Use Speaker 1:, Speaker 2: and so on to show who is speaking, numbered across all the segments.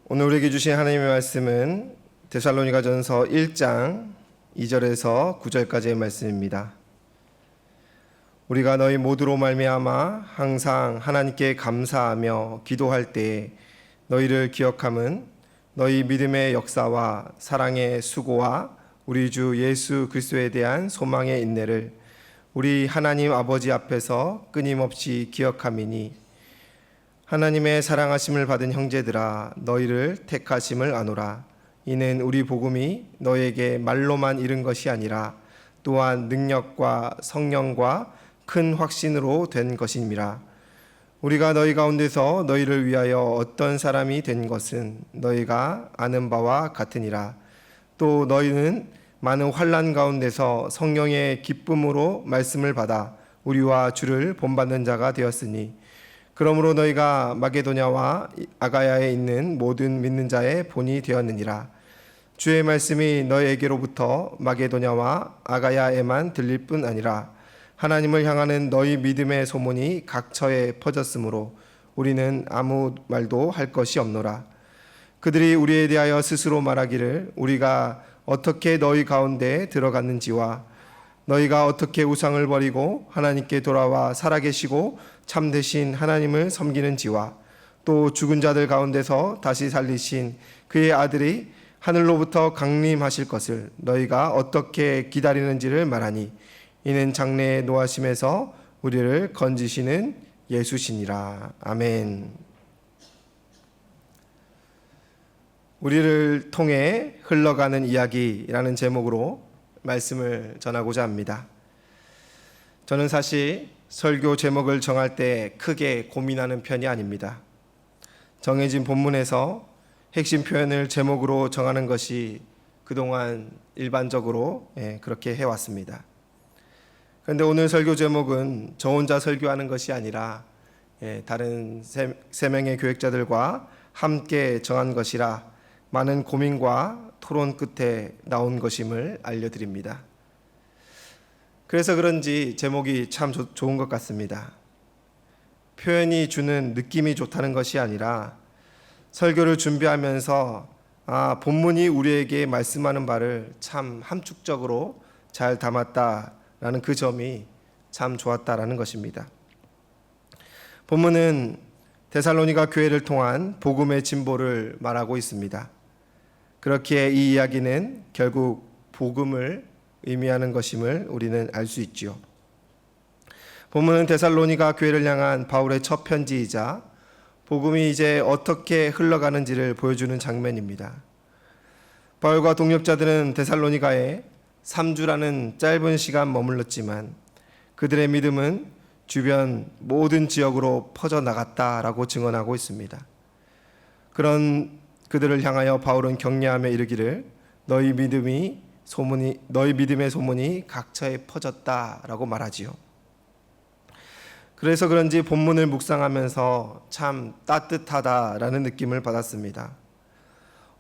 Speaker 1: 오늘 우리에게 주신 하나님의 말씀은 데살로니가전서 1장 2절에서 9절까지의 말씀입니다. 우리가 너희 모두로 말미암아 항상 하나님께 감사하며 기도할 때에 너희를 기억함은 너희 믿음의 역사와 사랑의 수고와 우리 주 예수 그리스도에 대한 소망의 인내를 우리 하나님 아버지 앞에서 끊임없이 기억함이니 하나님의 사랑하심을 받은 형제들아 너희를 택하심을 아노라. 이는 우리 복음이 너희에게 말로만 이른 것이 아니라 또한 능력과 성령과 큰 확신으로 된 것임이라. 우리가 너희 가운데서 너희를 위하여 어떤 사람이 된 것은 너희가 아는 바와 같으니라. 또 너희는 많은 환난 가운데서 성령의 기쁨으로 말씀을 받아 우리와 주를 본받는 자가 되었으니 그러므로 너희가 마게도냐와 아가야에 있는 모든 믿는 자의 본이 되었느니라. 주의 말씀이 너희에게로부터 마게도냐와 아가야에만 들릴 뿐 아니라 하나님을 향하는 너희 믿음의 소문이 각처에 퍼졌으므로 우리는 아무 말도 할 것이 없노라. 그들이 우리에 대하여 스스로 말하기를 우리가 어떻게 너희 가운데 들어갔는지와 너희가 어떻게 우상을 버리고 하나님께 돌아와 살아계시고 참되신 하나님을 섬기는지와 또 죽은 자들 가운데서 다시 살리신 그의 아들이 하늘로부터 강림하실 것을 너희가 어떻게 기다리는지를 말하니 이는 장래의 노하심에서 우리를 건지시는 예수시니라. 아멘. 우리를 통해 흘러가는 이야기라는 제목으로 말씀을 전하고자 합니다. 저는 사실 설교 제목을 정할 때 크게 고민하는 편이 아닙니다. 정해진 본문에서 핵심 표현을 제목으로 정하는 것이 그동안 일반적으로 그렇게 해왔습니다. 그런데 오늘 설교 제목은 저 혼자 설교하는 것이 아니라 다른 세 명의 교역자들과 함께 정한 것이라 많은 고민과 토론 끝에 나온 것임을 알려드립니다. 그래서 그런지 제목이 참 좋은 것 같습니다. 표현이 주는 느낌이 좋다는 것이 아니라 설교를 준비하면서 본문이 우리에게 말씀하는 바를 참 함축적으로 잘 담았다라는 그 점이 참 좋았다라는 것입니다. 본문은 데살로니가 교회를 통한 복음의 진보를 말하고 있습니다. 그렇기에 이 이야기는 결국 복음을 의미하는 것임을 우리는 알 수 있지요. 본문은 데살로니가 교회를 향한 바울의 첫 편지이자 복음이 이제 어떻게 흘러가는지를 보여주는 장면입니다. 바울과 동역자들은 데살로니가에 3주라는 짧은 시간 머물렀지만 그들의 믿음은 주변 모든 지역으로 퍼져나갔다라고 증언하고 있습니다. 그런 그들을 향하여 바울은 격려하며 이르기를 너희 믿음의 소문이 각처에 퍼졌다라고 말하지요. 그래서 그런지 본문을 묵상하면서 참 따뜻하다라는 느낌을 받았습니다.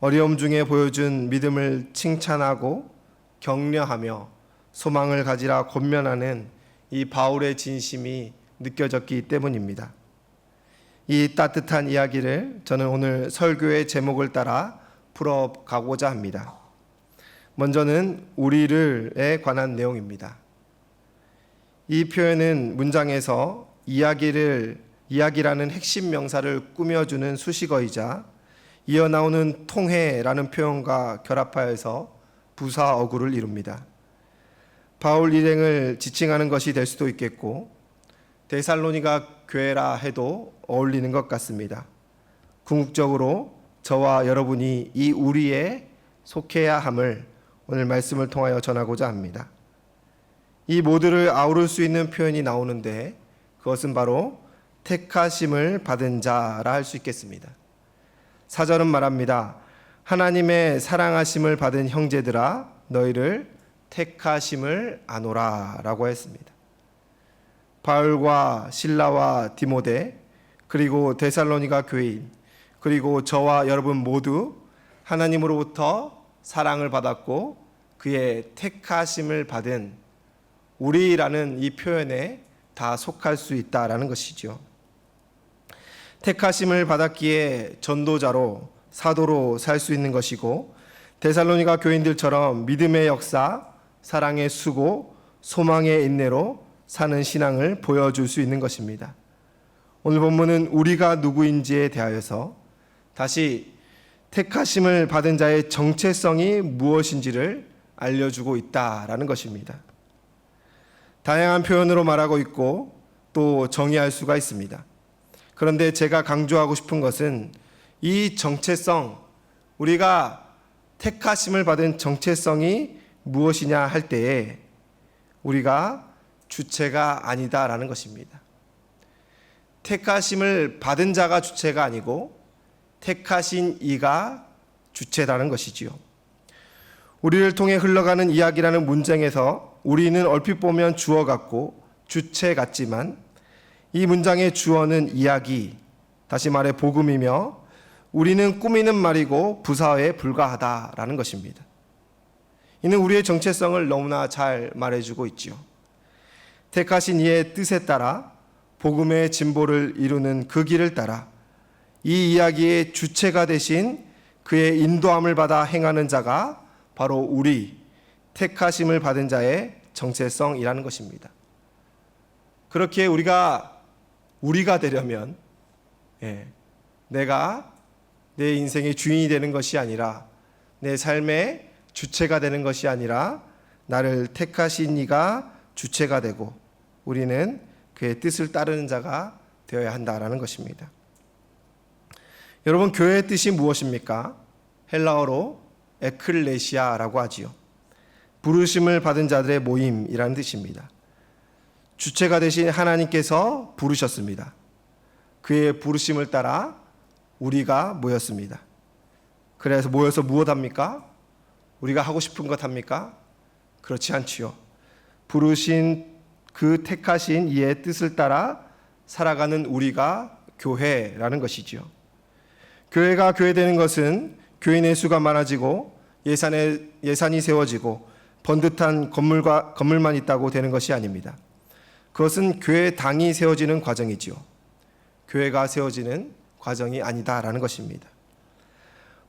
Speaker 1: 어려움 중에 보여준 믿음을 칭찬하고 격려하며 소망을 가지라 권면하는 이 바울의 진심이 느껴졌기 때문입니다. 이 따뜻한 이야기를 저는 오늘 설교의 제목을 따라 풀어가고자 합니다. 먼저는 우리를에 관한 내용입니다. 이 표현은 문장에서 이야기라는 핵심 명사를 꾸며주는 수식어이자 이어 나오는 통해라는 표현과 결합하여서 부사어구를 이룹니다. 바울 일행을 지칭하는 것이 될 수도 있겠고 데살로니가 교회라 해도 어울리는 것 같습니다. 궁극적으로 저와 여러분이 이 우리에 속해야 함을 오늘 말씀을 통하여 전하고자 합니다. 이 모두를 아우를 수 있는 표현이 나오는데 그것은 바로 택하심을 받은 자라 할 수 있겠습니다. 사절은 말합니다. 하나님의 사랑하심을 받은 형제들아 너희를 택하심을 아노라 라고 했습니다. 바울과 실라와 디모데 그리고 데살로니가 교인 그리고 저와 여러분 모두 하나님으로부터 사랑을 받았고 그의 택하심을 받은 우리라는 이 표현에 다 속할 수 있다라는 것이죠. 택하심을 받았기에 전도자로 사도로 살 수 있는 것이고, 데살로니가 교인들처럼 믿음의 역사, 사랑의 수고, 소망의 인내로 사는 신앙을 보여줄 수 있는 것입니다. 오늘 본문은 우리가 누구인지에 대하여서 다시 택하심을 받은 자의 정체성이 무엇인지를 알려주고 있다라는 것입니다. 다양한 표현으로 말하고 있고 또 정의할 수가 있습니다. 그런데 제가 강조하고 싶은 것은 이 정체성, 우리가 택하심을 받은 정체성이 무엇이냐 할 때에 우리가 주체가 아니다라는 것입니다. 택하심을 받은 자가 주체가 아니고 택하신 이가 주체라는 것이지요. 우리를 통해 흘러가는 이야기라는 문장에서 우리는 얼핏 보면 주어 같고 주체 같지만 이 문장의 주어는 이야기, 다시 말해 복음이며 우리는 꾸미는 말이고 부사에 불과하다라는 것입니다. 이는 우리의 정체성을 너무나 잘 말해주고 있지요. 택하신 이의 뜻에 따라 복음의 진보를 이루는 그 길을 따라 이 이야기의 주체가 되신 그의 인도함을 받아 행하는 자가 바로 우리 택하심을 받은 자의 정체성이라는 것입니다. 그렇게 우리가 되려면 내가 내 인생의 주인이 되는 것이 아니라 내 삶의 주체가 되는 것이 아니라 나를 택하신 이가 주체가 되고 우리는 그의 뜻을 따르는 자가 되어야 한다라는 것입니다. 여러분, 교회의 뜻이 무엇입니까? 헬라어로 에클레시아라고 하지요. 부르심을 받은 자들의 모임이라는 뜻입니다. 주체가 되신 하나님께서 부르셨습니다. 그의 부르심을 따라 우리가 모였습니다. 그래서 모여서 무엇 합니까? 우리가 하고 싶은 것 합니까? 그렇지 않지요. 부르신 그 택하신 이의 뜻을 따라 살아가는 우리가 교회라는 것이지요. 교회가 교회되는 것은 교인의 수가 많아지고 예산이 세워지고 번듯한 건물만 있다고 되는 것이 아닙니다. 그것은 교회 당이 세워지는 과정이지요. 교회가 세워지는 과정이 아니다라는 것입니다.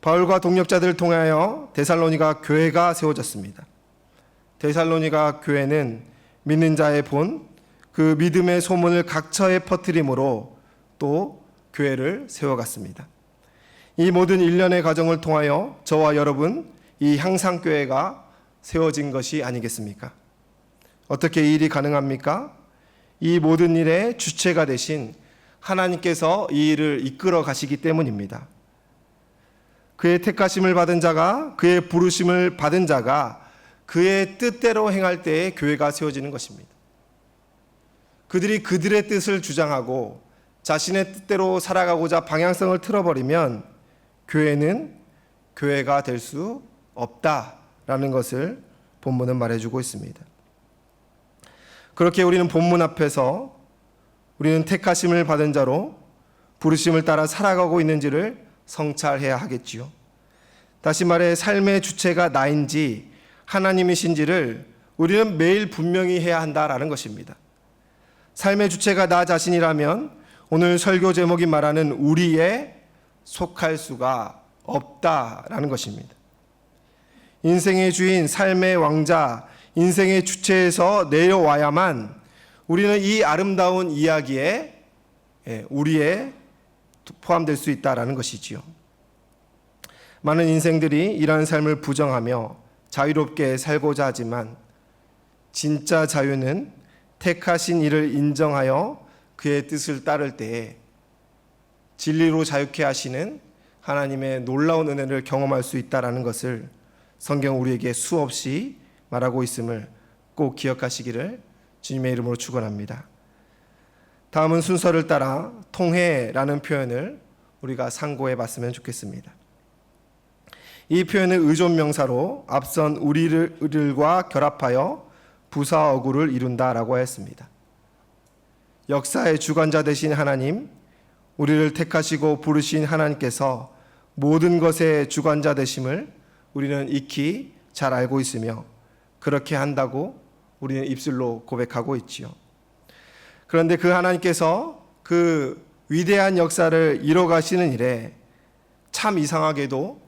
Speaker 1: 바울과 동역자들을 통하여 데살로니가 교회가 세워졌습니다. 데살로니가 교회는 믿는 자의 본, 그 믿음의 소문을 각처에 퍼뜨림으로 또 교회를 세워갔습니다. 이 모든 일련의 과정을 통하여 저와 여러분, 이 향상교회가 세워진 것이 아니겠습니까? 어떻게 이 일이 가능합니까? 이 모든 일의 주체가 되신 하나님께서 이 일을 이끌어 가시기 때문입니다. 그의 택하심을 받은 자가, 그의 부르심을 받은 자가 그의 뜻대로 행할 때에 교회가 세워지는 것입니다. 그들이 그들의 뜻을 주장하고 자신의 뜻대로 살아가고자 방향성을 틀어버리면 교회는 교회가 될 수 없다라는 것을 본문은 말해주고 있습니다. 그렇게 우리는 본문 앞에서 우리는 택하심을 받은 자로 부르심을 따라 살아가고 있는지를 성찰해야 하겠지요. 다시 말해 삶의 주체가 나인지 하나님이신지를 우리는 매일 분명히 해야 한다라는 것입니다. 삶의 주체가 나 자신이라면 오늘 설교 제목이 말하는 우리에 속할 수가 없다라는 것입니다. 인생의 주인, 삶의 왕자, 인생의 주체에서 내려와야만 우리는 이 아름다운 이야기에 우리에 포함될 수 있다라는 것이지요. 많은 인생들이 이러한 삶을 부정하며 자유롭게 살고자 하지만 진짜 자유는 택하신 이를 인정하여 그의 뜻을 따를 때에 진리로 자유케 하시는 하나님의 놀라운 은혜를 경험할 수 있다라는 것을 성경 우리에게 수없이 말하고 있음을 꼭 기억하시기를 주님의 이름으로 축원합니다. 다음은 순서를 따라 통회라는 표현을 우리가 상고해 봤으면 좋겠습니다. 이 표현은 의존명사로 앞선 우리들과 결합하여 부사어구를 이룬다라고 했습니다. 역사의 주관자 되신 하나님, 우리를 택하시고 부르신 하나님께서 모든 것의 주관자 되심을 우리는 익히 잘 알고 있으며 그렇게 한다고 우리는 입술로 고백하고 있지요. 그런데 그 하나님께서 그 위대한 역사를 이뤄가시는 일에 참 이상하게도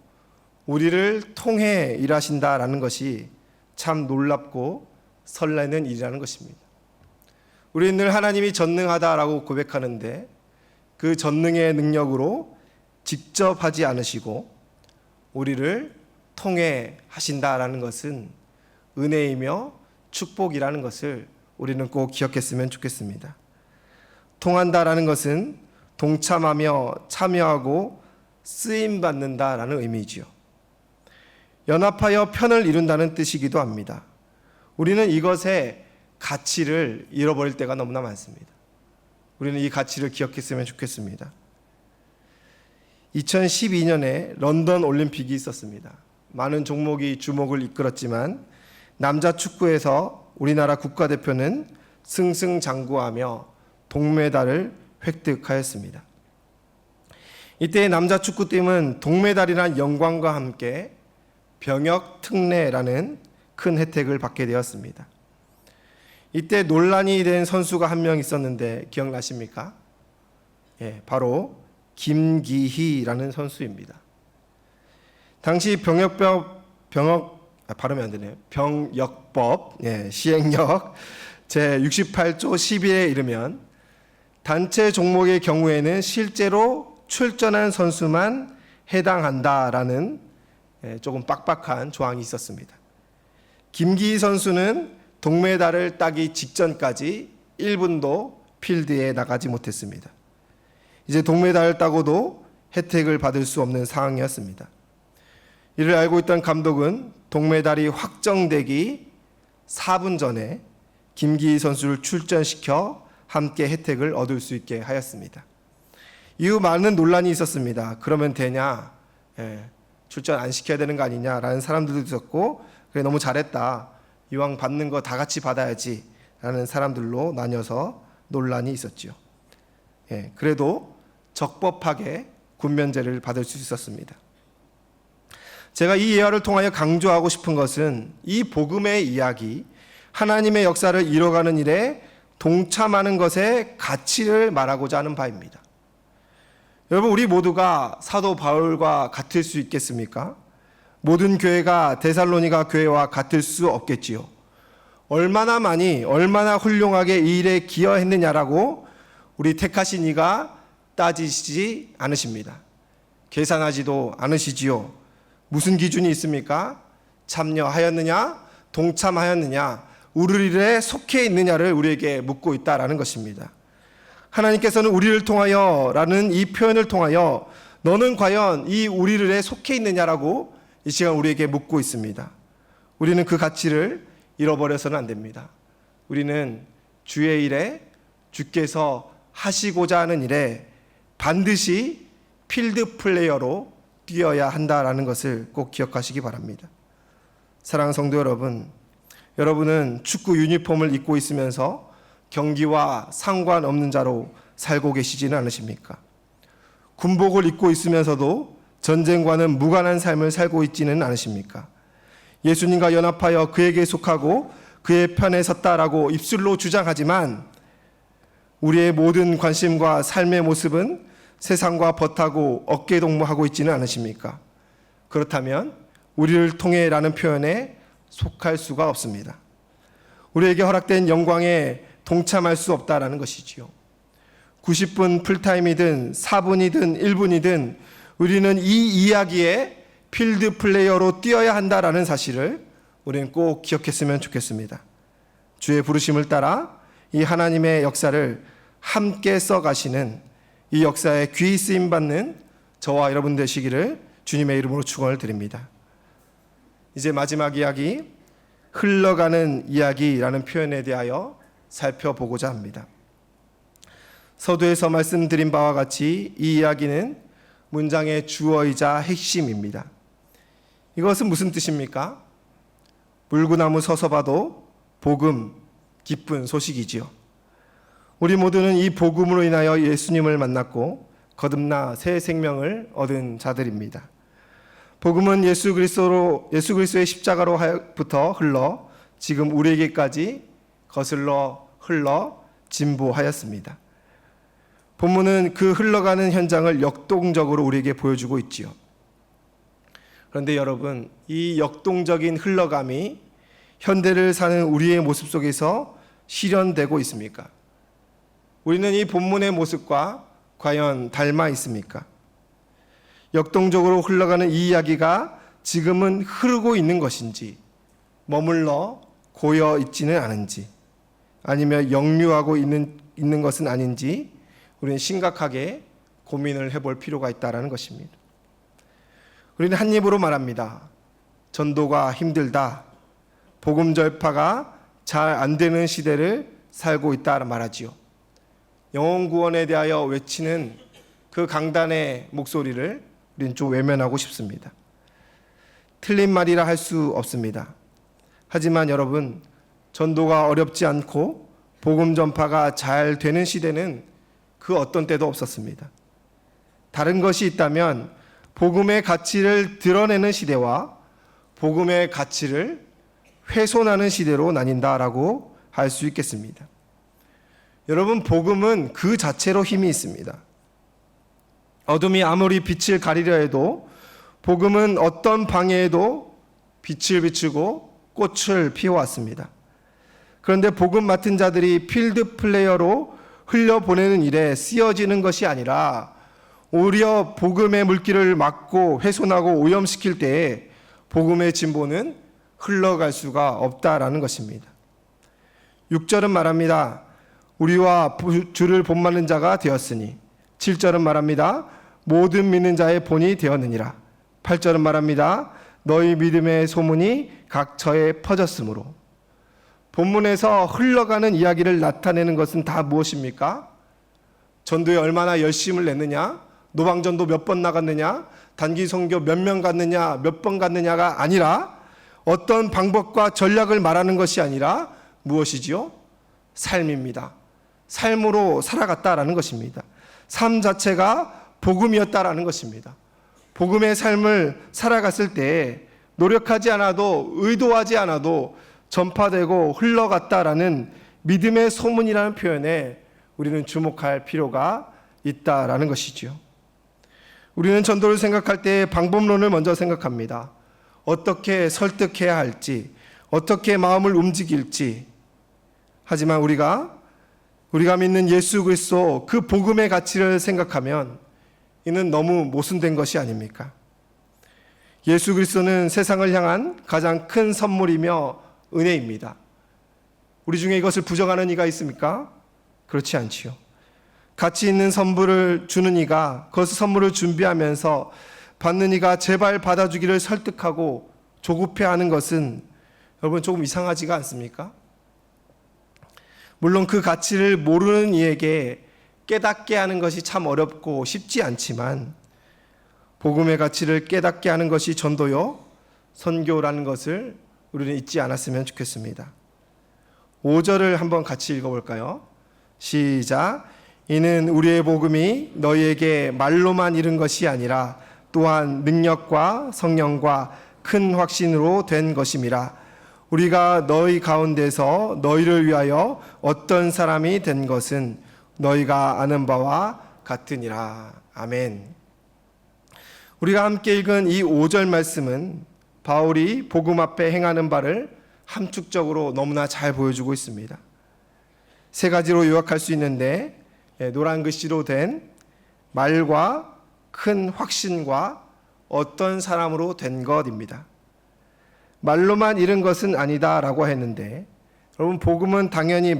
Speaker 1: 우리를 통해 일하신다라는 것이 참 놀랍고 설레는 일이라는 것입니다. 우리는 늘 하나님이 전능하다라고 고백하는데 그 전능의 능력으로 직접 하지 않으시고 우리를 통해 하신다라는 것은 은혜이며 축복이라는 것을 우리는 꼭 기억했으면 좋겠습니다. 통한다라는 것은 동참하며 참여하고 쓰임받는다라는 의미지요. 연합하여 편을 이룬다는 뜻이기도 합니다. 우리는 이것의 가치를 잃어버릴 때가 너무나 많습니다. 우리는 이 가치를 기억했으면 좋겠습니다. 2012년에 런던 올림픽이 있었습니다. 많은 종목이 주목을 이끌었지만 남자 축구에서 우리나라 국가대표는 승승장구하며 동메달을 획득하였습니다. 이때 남자 축구팀은 동메달이란 영광과 함께 병역 특례라는 큰 혜택을 받게 되었습니다. 이때 논란이 된 선수가 한 명 있었는데 기억나십니까? 바로 김기희라는 선수입니다. 당시 병역법 시행령 제68조 11에 이르면 단체 종목의 경우에는 실제로 출전한 선수만 해당한다라는 조금 빡빡한 조항이 있었습니다. 김기희 선수는 동메달을 따기 직전까지 1분도 필드에 나가지 못했습니다. 이제 동메달을 따고도 혜택을 받을 수 없는 상황이었습니다. 이를 알고 있던 감독은 동메달이 확정되기 4분 전에 김기희 선수를 출전시켜 함께 혜택을 얻을 수 있게 하였습니다. 이후 많은 논란이 있었습니다. 그러면 되냐? 출전 안 시켜야 되는 거 아니냐라는 사람들도 있었고, 그래 너무 잘했다. 이왕 받는 거 다 같이 받아야지 라는 사람들로 나뉘어서 논란이 있었죠. 그래도 적법하게 군면제를 받을 수 있었습니다. 제가 이 예화를 통하여 강조하고 싶은 것은 이 복음의 이야기, 하나님의 역사를 이뤄가는 일에 동참하는 것의 가치를 말하고자 하는 바입니다. 여러분, 우리 모두가 사도 바울과 같을 수 있겠습니까? 모든 교회가 데살로니가 교회와 같을 수 없겠지요. 얼마나 많이, 얼마나 훌륭하게 이 일에 기여했느냐라고 우리 택하신 이가 따지지 않으십니다. 계산하지도 않으시지요. 무슨 기준이 있습니까? 참여하였느냐, 동참하였느냐, 우리 일에 속해 있느냐를 우리에게 묻고 있다라는 것입니다. 하나님께서는 우리를 통하여 라는 이 표현을 통하여 너는 과연 이 우리 일에 속해 있느냐라고 이 시간 우리에게 묻고 있습니다. 우리는 그 가치를 잃어버려서는 안 됩니다. 우리는 주의 일에, 주께서 하시고자 하는 일에 반드시 필드 플레이어로 뛰어야 한다라는 것을 꼭 기억하시기 바랍니다. 사랑하는 성도 여러분, 여러분은 축구 유니폼을 입고 있으면서 경기와 상관없는 자로 살고 계시지는 않으십니까? 군복을 입고 있으면서도 전쟁과는 무관한 삶을 살고 있지는 않으십니까? 예수님과 연합하여 그에게 속하고 그의 편에 섰다라고 입술로 주장하지만 우리의 모든 관심과 삶의 모습은 세상과 벗하고 어깨동무하고 있지는 않으십니까? 그렇다면 우리를 통해라는 표현에 속할 수가 없습니다. 우리에게 허락된 영광에 동참할 수 없다라는 것이지요. 90분 풀타임이든 4분이든 1분이든 우리는 이 이야기에 필드 플레이어로 뛰어야 한다라는 사실을 우리는 꼭 기억했으면 좋겠습니다. 주의 부르심을 따라 이 하나님의 역사를 함께 써가시는 이 역사에 귀히 쓰임받는 저와 여러분 되시기를 주님의 이름으로 축원을 드립니다. 이제 마지막 이야기, 흘러가는 이야기라는 표현에 대하여 살펴보고자 합니다. 서두에서 말씀드린 바와 같이 이 이야기는 문장의 주어이자 핵심입니다. 이것은 무슨 뜻입니까? 물구나무 서서 봐도 복음, 기쁜 소식이지요. 우리 모두는 이 복음으로 인하여 예수님을 만났고 거듭나 새 생명을 얻은 자들입니다. 복음은 예수 그리스도의 십자가로부터 흘러 지금 우리에게까지 거슬러 흘러 진보하였습니다. 본문은 그 흘러가는 현장을 역동적으로 우리에게 보여주고 있지요. 그런데 여러분, 이 역동적인 흘러감이 현대를 사는 우리의 모습 속에서 실현되고 있습니까? 우리는 이 본문의 모습과 과연 닮아 있습니까? 역동적으로 흘러가는 이 이야기가 지금은 흐르고 있는 것인지, 머물러 고여 있지는 않은지, 아니면 역류하고 있는 것은 아닌지 우리는 심각하게 고민을 해볼 필요가 있다는 것입니다. 우리는 한 입으로 말합니다. 전도가 힘들다. 복음 전파가 잘 안 되는 시대를 살고 있다 말하지요. 영혼 구원에 대하여 외치는 그 강단의 목소리를 우리는 좀 외면하고 싶습니다. 틀린 말이라 할 수 없습니다. 하지만 여러분, 전도가 어렵지 않고 복음 전파가 잘 되는 시대는 그 어떤 때도 없었습니다. 다른 것이 있다면 복음의 가치를 드러내는 시대와 복음의 가치를 훼손하는 시대로 나뉜다라고 할 수 있겠습니다. 여러분, 복음은 그 자체로 힘이 있습니다. 어둠이 아무리 빛을 가리려 해도 복음은 어떤 방해에도 빛을 비추고 꽃을 피워왔습니다. 그런데 복음 맡은 자들이 필드 플레이어로 흘려보내는 일에 쓰여지는 것이 아니라 오히려 복음의 물길을 막고 훼손하고 오염시킬 때에 복음의 진보는 흘러갈 수가 없다라는 것입니다. 6절은 말합니다. 우리와 주를 본받는 자가 되었으니. 7절은 말합니다. 모든 믿는 자의 본이 되었느니라. 8절은 말합니다. 너희 믿음의 소문이 각처에 퍼졌으므로. 본문에서 흘러가는 이야기를 나타내는 것은 다 무엇입니까? 전도에 얼마나 열심을 냈느냐, 노방전도 몇 번 나갔느냐, 단기 선교 몇 명 갔느냐, 몇 번 갔느냐가 아니라 어떤 방법과 전략을 말하는 것이 아니라 무엇이지요? 삶입니다. 삶으로 살아갔다라는 것입니다. 삶 자체가 복음이었다라는 것입니다. 복음의 삶을 살아갔을 때 노력하지 않아도, 의도하지 않아도 전파되고 흘러갔다라는 믿음의 소문이라는 표현에 우리는 주목할 필요가 있다라는 것이지요. 우리는 전도를 생각할 때 방법론을 먼저 생각합니다. 어떻게 설득해야 할지, 어떻게 마음을 움직일지. 하지만 우리가 믿는 예수 그리스도 그 복음의 가치를 생각하면 이는 너무 모순된 것이 아닙니까? 예수 그리스도는 세상을 향한 가장 큰 선물이며 은혜입니다. 우리 중에 이것을 부정하는 이가 있습니까? 그렇지 않지요. 가치 있는 선물을 주는 이가 그것을 선물을 준비하면서 받는 이가 제발 받아주기를 설득하고 조급해하는 것은 여러분 조금 이상하지가 않습니까? 물론 그 가치를 모르는 이에게 깨닫게 하는 것이 참 어렵고 쉽지 않지만 복음의 가치를 깨닫게 하는 것이 전도요, 선교라는 것을 우리는 잊지 않았으면 좋겠습니다. 5절을 한번 같이 읽어볼까요? 시작. 이는 우리의 복음이 너희에게 말로만 이른 것이 아니라 또한 능력과 성령과 큰 확신으로 된 것임이라. 우리가 너희 가운데서 너희를 위하여 어떤 사람이 된 것은 너희가 아는 바와 같으니라. 아멘. 우리가 함께 읽은 이 5절 말씀은 바울이 복음 앞에 행하는 바를 함축적으로 너무나 잘 보여주고 있습니다. 세 가지로 요약할 수 있는데 노란 글씨로 된 말과 큰 확신과 어떤 사람으로 된 것입니다. 말로만 이른 것은 아니다라고 했는데 여러분, 복음은 당연히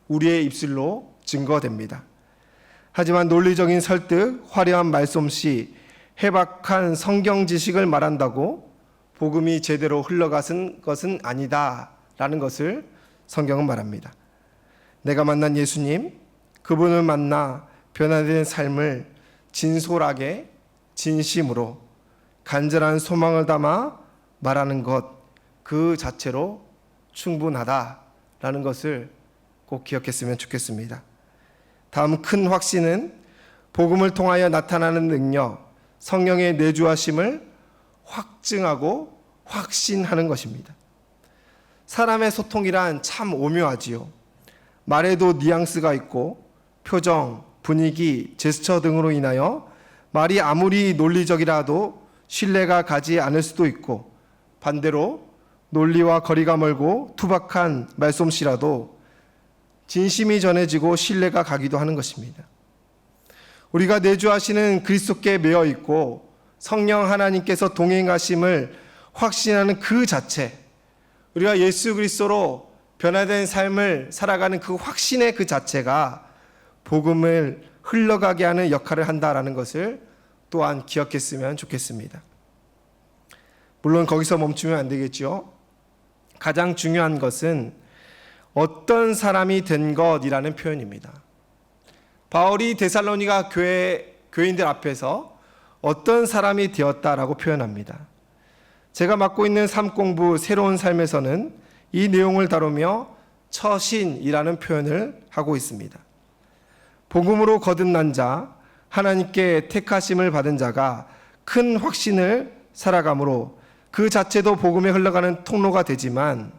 Speaker 1: 우리의 입술로 증거됩니다. 하지만 논리적인 설득, 화려한 말솜씨, 해박한 성경 지식을 말한다고 복음이 제대로 흘러가는 것은 아니다라는 것을 성경은 말합니다. 내가 만난 예수님, 그분을 만나 변화된 삶을 진솔하게 진심으로 간절한 소망을 담아 말하는 것, 그 자체로 충분하다라는 것을 꼭 기억했으면 좋겠습니다. 다음 큰 확신은 복음을 통하여 나타나는 능력, 성령의 내주하심을 확증하고 확신하는 것입니다. 사람의 소통이란 참 오묘하지요. 말에도 뉘앙스가 있고 표정, 분위기, 제스처 등으로 인하여 말이 아무리 논리적이라도 신뢰가 가지 않을 수도 있고, 반대로 논리와 거리가 멀고 투박한 말솜씨라도 진심이 전해지고 신뢰가 가기도 하는 것입니다. 우리가 내주하시는 그리스도께 매어 있고 성령 하나님께서 동행하심을 확신하는 그 자체, 우리가 예수 그리스도로 변화된 삶을 살아가는 그 확신의 그 자체가 복음을 흘러가게 하는 역할을 한다라는 것을 또한 기억했으면 좋겠습니다. 물론 거기서 멈추면 안 되겠죠. 가장 중요한 것은 어떤 사람이 된 것이라는 표현입니다. 바울이 데살로니가 교인들 앞에서 어떤 사람이 되었다라고 표현합니다. 제가 맡고 있는 삶공부 새로운 삶에서는 이 내용을 다루며 처신이라는 표현을 하고 있습니다. 복음으로 거듭난 자, 하나님께 택하심을 받은 자가 큰 확신을 살아가므로 그 자체도 복음에 흘러가는 통로가 되지만,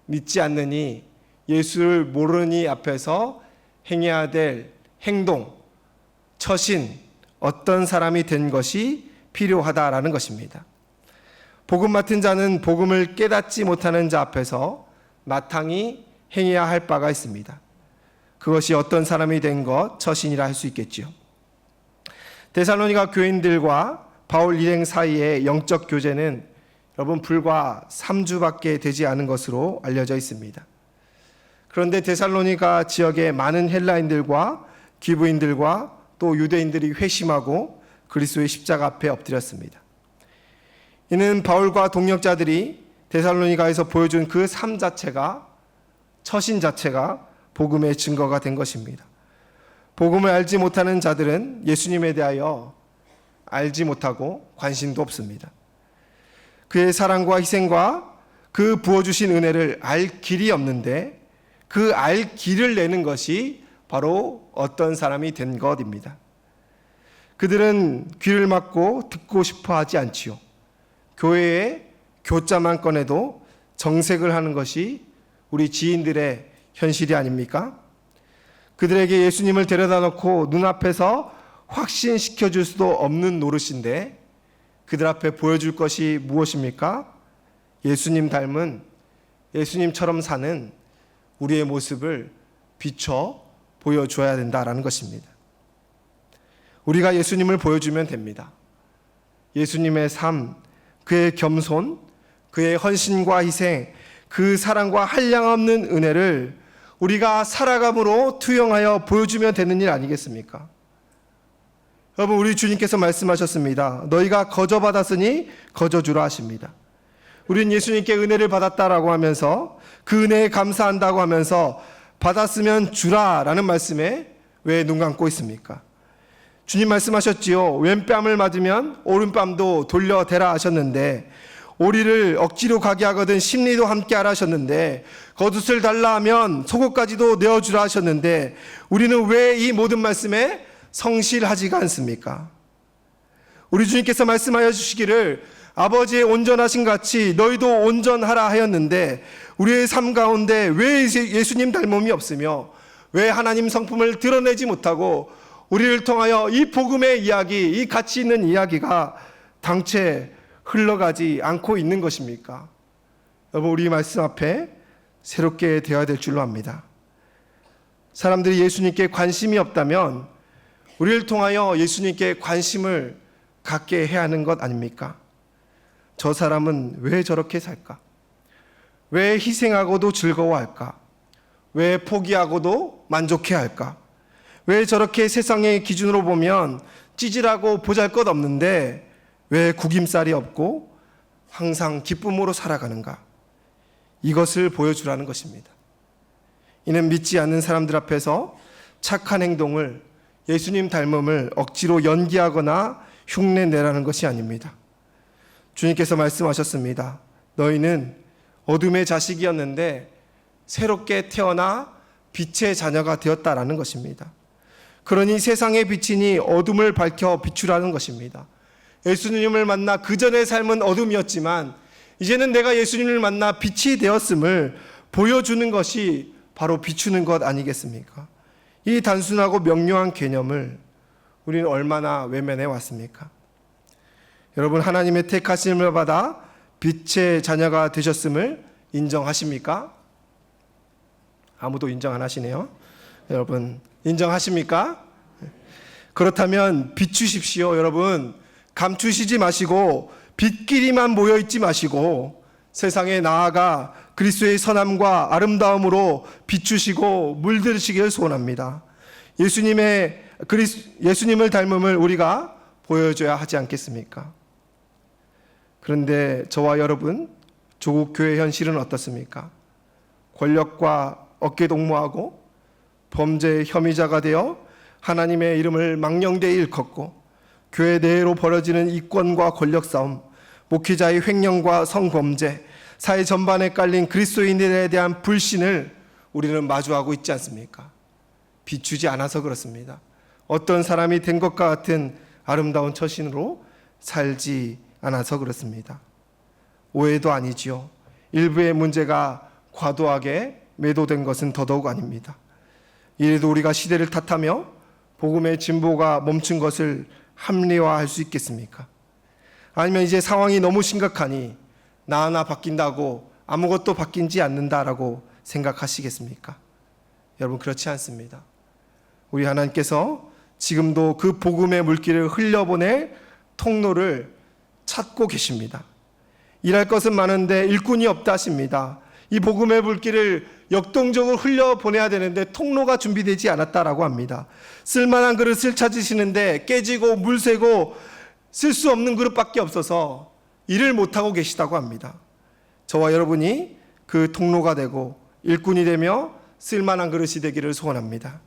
Speaker 1: 믿지 않느니 예수를 모르니 앞에서 행해야 될 행동, 처신, 어떤 사람이 된 것이 필요하다라는 것입니다. 복음 맡은 자는 복음을 깨닫지 못하는 자 앞에서 마땅히 행해야 할 바가 있습니다. 그것이 어떤 사람이 된 것, 처신이라 할 수 있겠지요. 데살로니가 교인들과 바울 일행 사이의 영적 교제는 여러분 불과 3주밖에 되지 않은 것으로 알려져 있습니다. 그런데 데살로니가 지역의 많은 헬라인들과 기브인들과 또 유대인들이 회심하고 그리스도의 십자가 앞에 엎드렸습니다. 이는 바울과 동역자들이 데살로니가에서 보여준 그 삶 자체가, 처신 자체가 복음의 증거가 된 것입니다. 복음을 알지 못하는 자들은 예수님에 대하여 알지 못하고 관심도 없습니다. 그의 사랑과 희생과 그 부어주신 은혜를 알 길이 없는데, 그 알 길을 내는 것이 바로 어떤 사람이 된 것입니다. 그들은 귀를 막고 듣고 싶어 하지 않지요. 교회에 교자만 꺼내도 정색을 하는 것이 우리 지인들의 현실이 아닙니까? 그들에게 예수님을 데려다 놓고 눈앞에서 확신시켜 줄 수도 없는 노릇인데 그들 앞에 보여줄 것이 무엇입니까? 예수님 닮은, 예수님처럼 사는 우리의 모습을 비춰 보여줘야 된다라는 것입니다. 우리가 예수님을 보여주면 됩니다. 예수님의 삶, 그의 겸손, 그의 헌신과 희생, 그 사랑과 한량없는 은혜를 우리가 살아감으로 투영하여 보여주면 되는 일 아니겠습니까? 여러분, 우리 주님께서 말씀하셨습니다. 너희가 거저 받았으니 거저 주라 하십니다. 우리는 예수님께 은혜를 받았다라고 하면서 그 은혜에 감사한다고 하면서 받았으면 주라라는 말씀에 왜 눈 감고 있습니까? 주님 말씀하셨지요. 왼뺨을 맞으면 오른뺨도 돌려대라 하셨는데, 오리를 억지로 가게 하거든 심리도 함께 하라 하셨는데, 겉옷을 달라 하면 속옷까지도 내어주라 하셨는데, 우리는 왜 이 모든 말씀에 성실하지가 않습니까? 우리 주님께서 말씀하여 주시기를 아버지의 온전하신 같이 너희도 온전하라 하였는데, 우리의 삶 가운데 왜 예수님 닮음이 없으며 왜 하나님 성품을 드러내지 못하고 우리를 통하여 이 복음의 이야기, 이 가치 있는 이야기가 당최 흘러가지 않고 있는 것입니까? 여러분, 우리 말씀 앞에 새롭게 되어야 될 줄로 압니다. 사람들이 예수님께 관심이 없다면 우리를 통하여 예수님께 관심을 갖게 해야 하는 것 아닙니까? 저 사람은 왜 저렇게 살까? 왜 희생하고도 즐거워할까? 왜 포기하고도 만족해야 할까? 왜 저렇게 세상의 기준으로 보면 찌질하고 보잘것없는데 왜 구김살이 없고 항상 기쁨으로 살아가는가? 이것을 보여주라는 것입니다. 이는 믿지 않는 사람들 앞에서 착한 행동을, 예수님 닮음을 억지로 연기하거나 흉내내라는 것이 아닙니다. 주님께서 말씀하셨습니다. 너희는 어둠의 자식이었는데 새롭게 태어나 빛의 자녀가 되었다라는 것입니다. 그러니 세상의 빛이니 어둠을 밝혀 비추라는 것입니다. 예수님을 만나 그 전의 삶은 어둠이었지만 이제는 내가 예수님을 만나 빛이 되었음을 보여주는 것이 바로 비추는 것 아니겠습니까? 이 단순하고 명료한 개념을 우리는 얼마나 외면해 왔습니까? 여러분, 하나님의 택하심을 받아 빛의 자녀가 되셨음을 인정하십니까? 아무도 인정 안 하시네요. 여러분, 인정하십니까? 그렇다면 비추십시오. 여러분, 감추시지 마시고 빛끼리만 모여있지 마시고 세상에 나아가 그리스도의 선함과 아름다움으로 비추시고 물들으시길 소원합니다. 예수님을 닮음을 우리가 보여줘야 하지 않겠습니까? 그런데 저와 여러분, 조국 교회 현실은 어떻습니까? 권력과 어깨동무하고 범죄의 혐의자가 되어 하나님의 이름을 망령되이 일컫고 교회 내로 벌어지는 이권과 권력 싸움, 목회자의 횡령과 성범죄, 사회 전반에 깔린 그리스도인들에 대한 불신을 우리는 마주하고 있지 않습니까? 비추지 않아서 그렇습니다. 어떤 사람이 된 것과 같은 아름다운 처신으로 살지 않아서 그렇습니다. 오해도 아니지요. 일부의 문제가 과도하게 매도된 것은 더더욱 아닙니다. 이래도 우리가 시대를 탓하며 복음의 진보가 멈춘 것을 합리화할 수 있겠습니까? 아니면 이제 상황이 너무 심각하니 나 하나 바뀐다고 아무것도 바뀌지 않는다라고 생각하시겠습니까? 여러분, 그렇지 않습니다. 우리 하나님께서 지금도 그 복음의 물길을 흘려보낼 통로를 찾고 계십니다. 일할 것은 많은데 일꾼이 없다 하십니다. 이 복음의 물길을 역동적으로 흘려보내야 되는데 통로가 준비되지 않았다라고 합니다. 쓸만한 그릇을 찾으시는데 깨지고 물새고 쓸 수 없는 그릇밖에 없어서 일을 못하고 계시다고 합니다. 저와 여러분이 그 통로가 되고 일꾼이 되며 쓸만한 그릇이 되기를 소원합니다.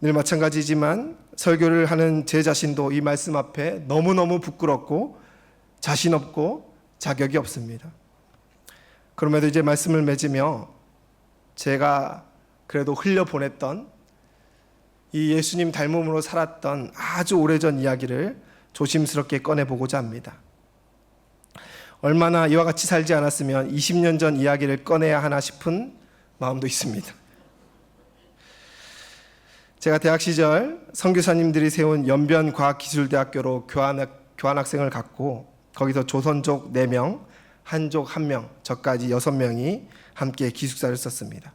Speaker 1: 늘 마찬가지지만 설교를 하는 제 자신도 이 말씀 앞에 너무너무 부끄럽고 자신 없고 자격이 없습니다. 그럼에도 이제 말씀을 맺으며 제가 그래도 흘려보냈던 이 예수님 닮음으로 살았던 아주 오래전 이야기를 조심스럽게 꺼내보고자 합니다. 얼마나 이와 같이 살지 않았으면 20년 전 이야기를 꺼내야 하나 싶은 마음도 있습니다. 제가 대학 시절 선교사님들이 세운 연변과학기술대학교로 교환학생을 갔고 거기서 조선족 4명, 한족 1명, 저까지 6명이 함께 기숙사를 썼습니다.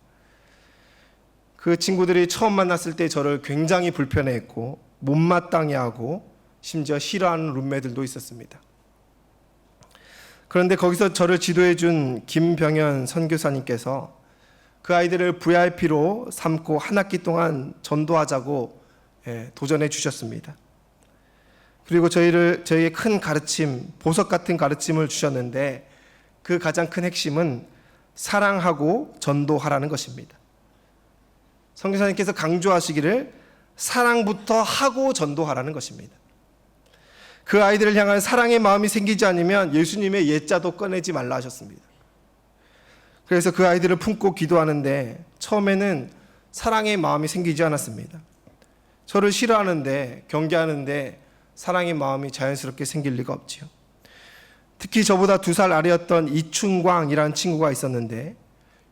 Speaker 1: 그 친구들이 처음 만났을 때 저를 굉장히 불편해했고 못마땅해 하고 심지어 싫어하는 룸메들도 있었습니다. 그런데 거기서 저를 지도해 준 김병현 선교사님께서 그 아이들을 VIP로 삼고 한 학기 동안 전도하자고 도전해 주셨습니다. 그리고 저희에게 큰 가르침, 보석 같은 가르침을 주셨는데 그 가장 큰 핵심은 사랑하고 전도하라는 것입니다. 선교사님께서 강조하시기를 사랑부터 하고 전도하라는 것입니다. 그 아이들을 향한 사랑의 마음이 생기지 않으면 예수님의 옛자도 꺼내지 말라 하셨습니다. 그래서 그 아이들을 품고 기도하는데 처음에는 사랑의 마음이 생기지 않았습니다. 저를 싫어하는데, 경계하는데 사랑의 마음이 자연스럽게 생길 리가 없지요. 특히 저보다 2살 아래였던 이춘광이라는 친구가 있었는데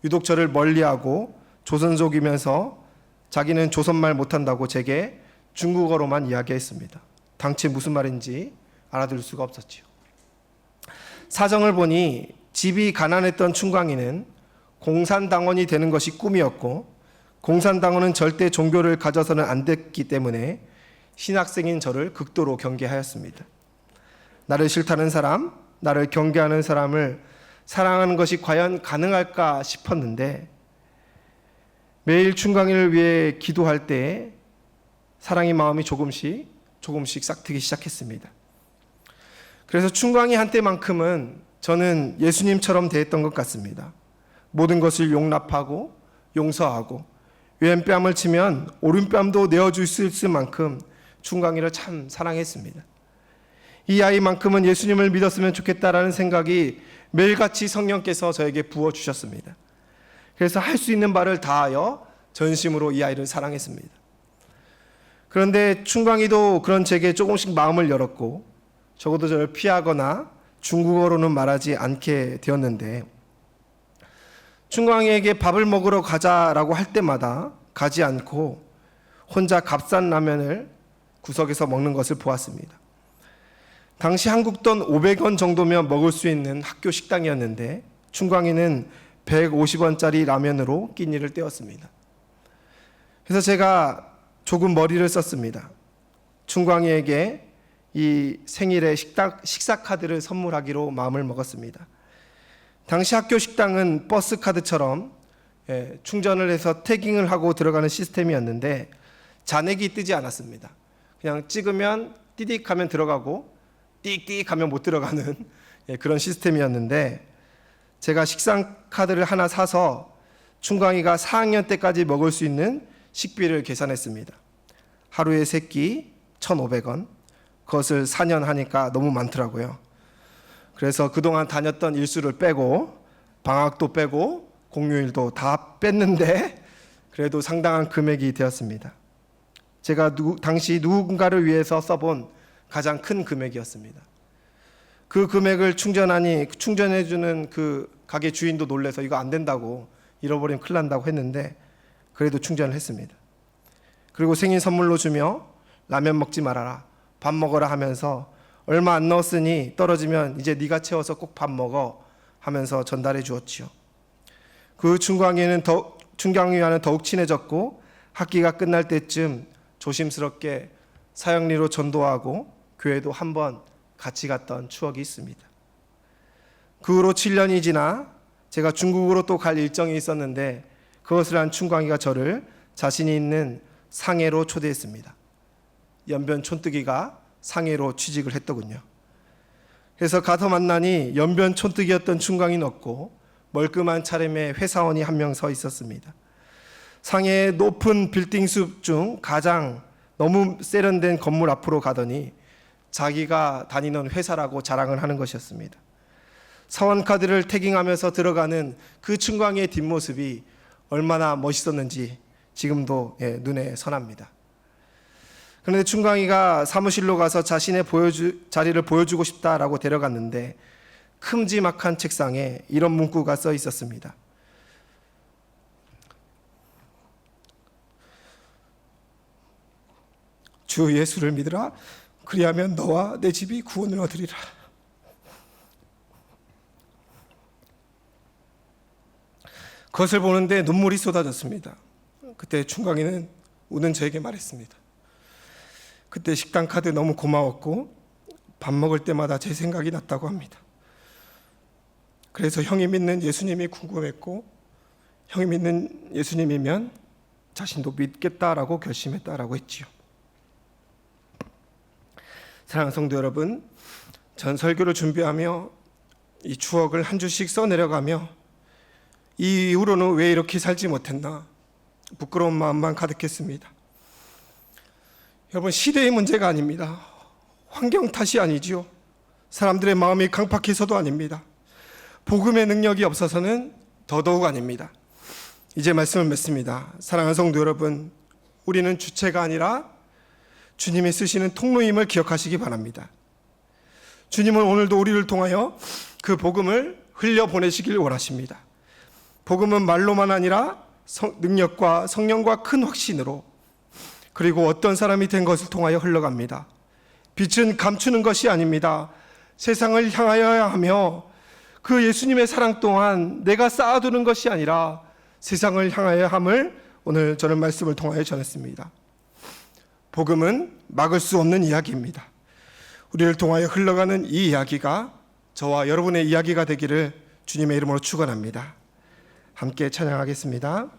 Speaker 1: 유독 저를 멀리하고 조선족이면서 자기는 조선말 못한다고 제게 중국어로만 이야기했습니다. 당최 무슨 말인지 알아들을 수가 없었지요. 사정을 보니 집이 가난했던 춘광이는 공산당원이 되는 것이 꿈이었고 공산당원은 절대 종교를 가져서는 안 됐기 때문에 신학생인 저를 극도로 경계하였습니다. 나를 싫다는 사람, 나를 경계하는 사람을 사랑하는 것이 과연 가능할까 싶었는데 매일 춘광이를 위해 기도할 때 사랑의 마음이 조금씩 싹트기 시작했습니다. 그래서 춘광이 한때만큼은 저는 예수님처럼 대했던 것 같습니다. 모든 것을 용납하고 용서하고 왼뺨을 치면 오른뺨도 내어줄 수 있을 만큼 춘광이를 참 사랑했습니다. 이 아이만큼은 예수님을 믿었으면 좋겠다라는 생각이 매일같이 성령께서 저에게 부어주셨습니다. 그래서 할 수 있는 바를 다하여 전심으로 이 아이를 사랑했습니다. 그런데 춘광이도 그런 제게 조금씩 마음을 열었고 적어도 저를 피하거나 중국어로는 말하지 않게 되었는데 춘광이에게 밥을 먹으러 가자라고 할 때마다 가지 않고 혼자 값싼 라면을 구석에서 먹는 것을 보았습니다. 당시 한국 돈 500원 정도면 먹을 수 있는 학교 식당이었는데 춘광이는 150원짜리 라면으로 끼니를 때웠습니다. 그래서 제가 조금 머리를 썼습니다. 춘광이에게 이 생일에 식사 카드를 선물하기로 마음을 먹었습니다. 당시 학교 식당은 버스 카드처럼 충전을 해서 태깅을 하고 들어가는 시스템이었는데 잔액이 뜨지 않았습니다. 그냥 찍으면 띠딕 하면 들어가고 띡띡 하면 못 들어가는 그런 시스템이었는데 제가 식사 카드를 하나 사서 춘광이가 4학년 때까지 먹을 수 있는 식비를 계산했습니다. 하루에 3끼 1,500원. 그것을 4년 하니까 너무 많더라고요. 그래서 그동안 다녔던 일수를 빼고 방학도 빼고 공휴일도 다 뺐는데 그래도 상당한 금액이 되었습니다. 제가 당시 누군가를 위해서 써본 가장 큰 금액이었습니다. 그 금액을 충전해주는 그 가게 주인도 놀래서 이거 안 된다고, 잃어버리면 큰일 난다고 했는데 그래도 충전을 했습니다. 그리고 생일 선물로 주며 라면 먹지 말아라, 밥 먹어라 하면서 얼마 안 넣었으니 떨어지면 이제 네가 채워서 꼭 밥 먹어 하면서 전달해 주었지요. 그 춘광이와는 더욱 친해졌고 학기가 끝날 때쯤 조심스럽게 사형리로 전도하고 교회도 한번 같이 갔던 추억이 있습니다. 그 후로 7년이 지나 제가 중국으로 또 갈 일정이 있었는데 그것을 한 춘광이가 저를 자신이 있는 상해로 초대했습니다. 연변 촌뜨기가 상해로 취직을 했더군요. 그래서 가서 만나니 연변 촌뜨기였던 춘광이는 없고 멀끔한 차림의 회사원이 한 명 서 있었습니다. 상해의 높은 빌딩 숲 중 가장 너무 세련된 건물 앞으로 가더니 자기가 다니는 회사라고 자랑을 하는 것이었습니다. 사원카드를 태깅하면서 들어가는 그 춘광이의 뒷모습이 얼마나 멋있었는지 지금도 눈에 선합니다. 그런데 춘광이가 사무실로 가서 자신의 자리를 보여주고 싶다라고 데려갔는데 큼지막한 책상에 이런 문구가 써 있었습니다. 주 예수를 믿으라. 그리하면 너와 내 집이 구원을 얻으리라. 그것을 보는데 눈물이 쏟아졌습니다. 그때 춘광이는 우는 저에게 말했습니다. 그때 식당 카드 너무 고마웠고 밥 먹을 때마다 제 생각이 났다고 합니다. 그래서 형이 믿는 예수님이 궁금했고 형이 믿는 예수님이면 자신도 믿겠다라고 결심했다라고 했지요. 사랑하는 성도 여러분, 전 설교를 준비하며 이 추억을 한 주씩 써내려가며 이 이후로는 왜 이렇게 살지 못했나 부끄러운 마음만 가득했습니다. 여러분, 시대의 문제가 아닙니다. 환경 탓이 아니지요. 사람들의 마음이 강팍해서도 아닙니다. 복음의 능력이 없어서는 더더욱 아닙니다. 이제 말씀을 맺습니다. 사랑하는 성도 여러분, 우리는 주체가 아니라 주님이 쓰시는 통로임을 기억하시기 바랍니다. 주님은 오늘도 우리를 통하여 그 복음을 흘려보내시길 원하십니다. 복음은 말로만 아니라 능력과 성령과 큰 확신으로, 그리고 어떤 사람이 된 것을 통하여 흘러갑니다. 빛은 감추는 것이 아닙니다. 세상을 향하여야 하며 그 예수님의 사랑 또한 내가 쌓아두는 것이 아니라 세상을 향하여야 함을 오늘 저는 말씀을 통하여 전했습니다. 복음은 막을 수 없는 이야기입니다. 우리를 통하여 흘러가는 이 이야기가 저와 여러분의 이야기가 되기를 주님의 이름으로 축원합니다. 함께 찬양하겠습니다.